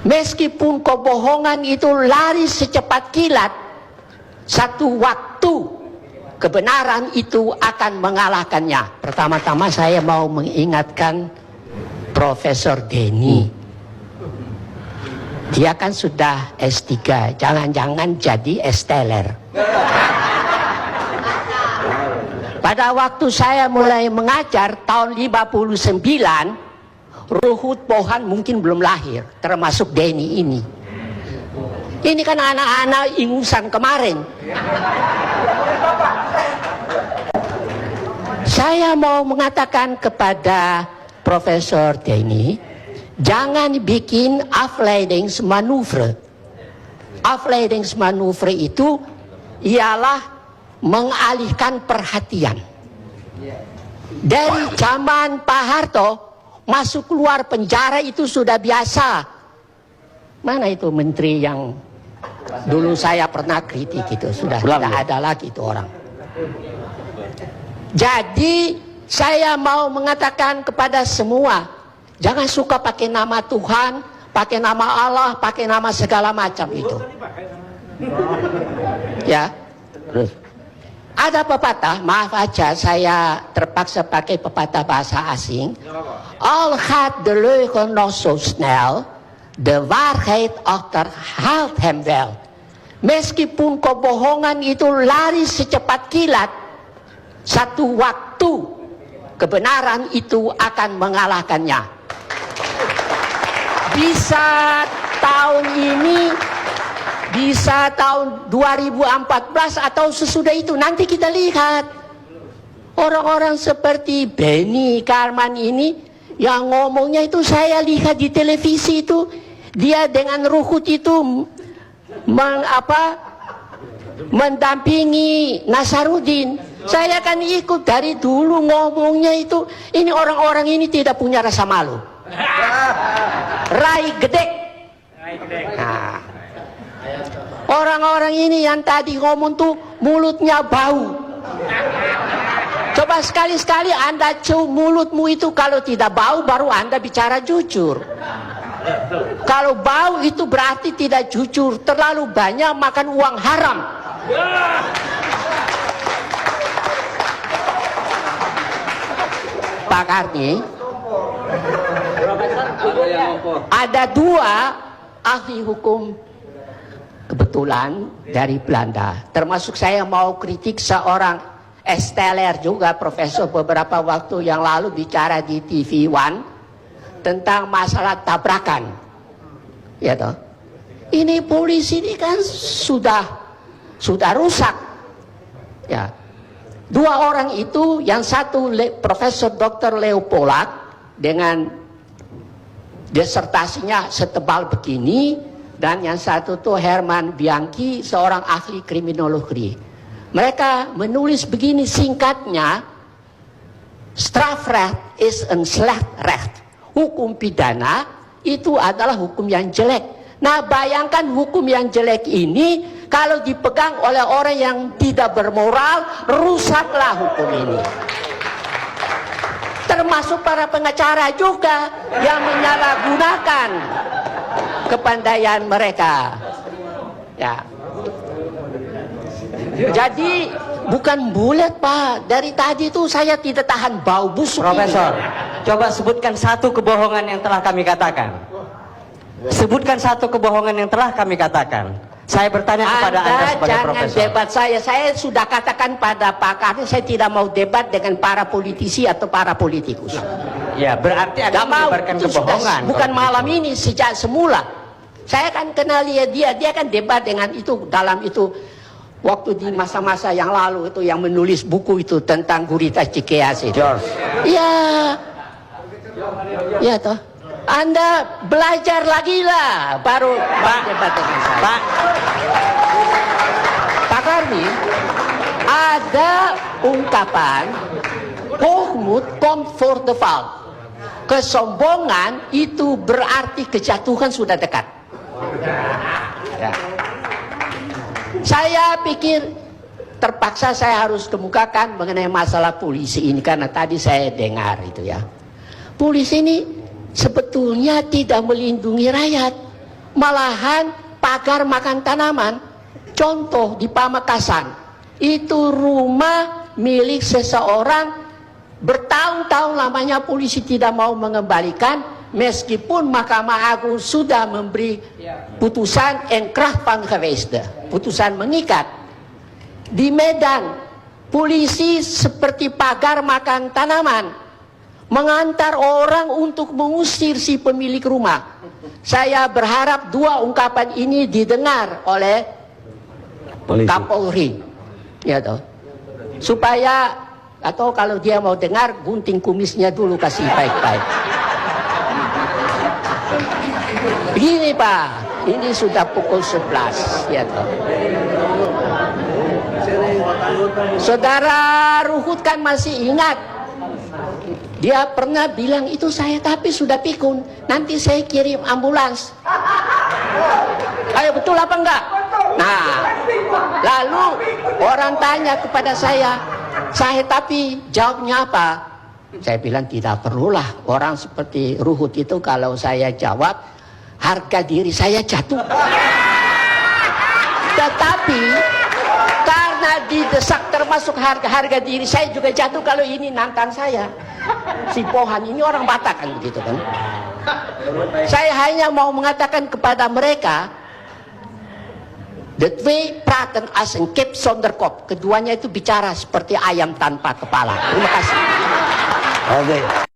Meskipun kebohongan itu lari secepat kilat, satu waktu kebenaran itu akan mengalahkannya. Pertama-tama saya mau mengingatkan Profesor Denny. Dia kan sudah S3, jangan-jangan jadi S-teler. Pada waktu saya mulai mengajar tahun 59, Ruhut Pohan mungkin belum lahir, termasuk Denny ini. Ini kan anak-anak ingusan kemarin. Saya mau mengatakan kepada Profesor Denny, jangan bikin afleidingsmanoeuvre. Afleidingsmanoeuvre itu ialah mengalihkan perhatian. Dari zaman Pak Harto, masuk keluar penjara itu sudah biasa. Mana itu menteri yang dulu saya pernah kritik itu? Sudah tidak ada lagi itu orang. Jadi saya mau mengatakan kepada semua, jangan suka pakai nama Tuhan, pakai nama Allah, pakai nama segala macam itu. Ya. Terus ada pepatah, maaf aja saya terpaksa pakai pepatah bahasa asing. Al gaat de leugen nog zo snel, de waarheid achterhaalt hem wel. Meskipun kebohongan itu lari secepat kilat, satu waktu kebenaran itu akan mengalahkannya. Bisa tahun ini, bisa tahun 2014 atau sesudah itu, nanti kita lihat. Orang-orang seperti Benny Karman ini yang ngomongnya itu saya lihat di televisi itu, dia dengan Ruhut itu mendampingi Nasaruddin. Saya kan ikut dari dulu ngomongnya itu. Ini orang-orang ini tidak punya rasa malu. Rai gedek. Nah, orang-orang ini yang tadi ngomong tuh mulutnya bau. Coba sekali-sekali Anda cium mulutmu itu, kalau tidak bau baru Anda bicara jujur. Kalau bau itu berarti tidak jujur. Terlalu banyak makan uang haram. Pak Karni, ada dua ahli hukum kebetulan dari Belanda. Termasuk saya mau kritik seorang S-teler juga, profesor, beberapa waktu yang lalu bicara di TV One tentang masalah tabrakan. Ya toh. Ini polisi ini kan sudah rusak. Ya. Dua orang itu, yang satu Profesor Dr. Leo Polak dengan disertasinya setebal begini, dan yang satu tuh Herman Bianchi, seorang ahli kriminologi. Mereka menulis begini singkatnya, strafrecht is een slecht recht. Hukum pidana itu adalah hukum yang jelek. Nah, bayangkan hukum yang jelek ini kalau dipegang oleh orang yang tidak bermoral, rusaklah hukum ini. Termasuk para pengacara juga yang menyalahgunakan kepandaian mereka. Ya. Jadi bukan bulat, Pak. Dari tadi itu saya tidak tahan bau busuk. Profesor, coba sebutkan satu kebohongan yang telah kami katakan. Sebutkan satu kebohongan yang telah kami katakan. Saya bertanya kepada Anda sebagai jangan profesor. Debat saya sudah katakan pada Pak Karni, saya tidak mau debat dengan para politisi atau para politikus. Ya, berarti Anda menyebarkan kebohongan. Bukan malam ini, sejak semula. Saya kan kenal dia kan debat dengan itu dalam itu. Waktu di masa-masa yang lalu itu yang menulis buku itu tentang Gurita Cikeas itu. George. Iya. Iya toh. Anda belajar lagi lah, baru debat dengan saya. Pak Karni, ada ungkapan hoogmoed komt voor de val. Kesombongan itu berarti kejatuhan sudah dekat. Ya. Saya pikir terpaksa saya harus kemukakan mengenai masalah polisi ini, karena tadi saya dengar itu ya. Polisi ini sebetulnya tidak melindungi rakyat. Malahan pagar makan tanaman. Contoh di Pamekasan, itu rumah milik seseorang, bertahun-tahun lamanya polisi tidak mau mengembalikan, meskipun Mahkamah Agung sudah memberi putusan enkrah panggeweesde, putusan mengikat. Di Medan, polisi seperti pagar makan tanaman, mengantar orang untuk mengusir si pemilik rumah. Saya berharap dua ungkapan ini didengar oleh Kapolri, ya toh, supaya atau kalau dia mau dengar, gunting kumisnya dulu, kasih baik-baik. Begini Pak, ini sudah pukul 11, ya toh. Saudara Ruhut kan masih ingat, dia pernah bilang itu saya tapi sudah pikun, nanti saya kirim ambulans. Ayo betul apa enggak? Nah, lalu orang tanya kepada saya tapi jawabnya apa? Saya bilang tidak perlulah, orang seperti Ruhut itu kalau saya jawab, harga diri saya jatuh. Tetapi karena didesak termasuk harga diri saya juga jatuh kalau ini nantang saya. Si Pohan ini orang Batak kan begitu kan. Saya hanya mau mengatakan kepada mereka, the way praten as en kip zonder kop. Keduanya itu bicara seperti ayam tanpa kepala. Terima kasih. Oke.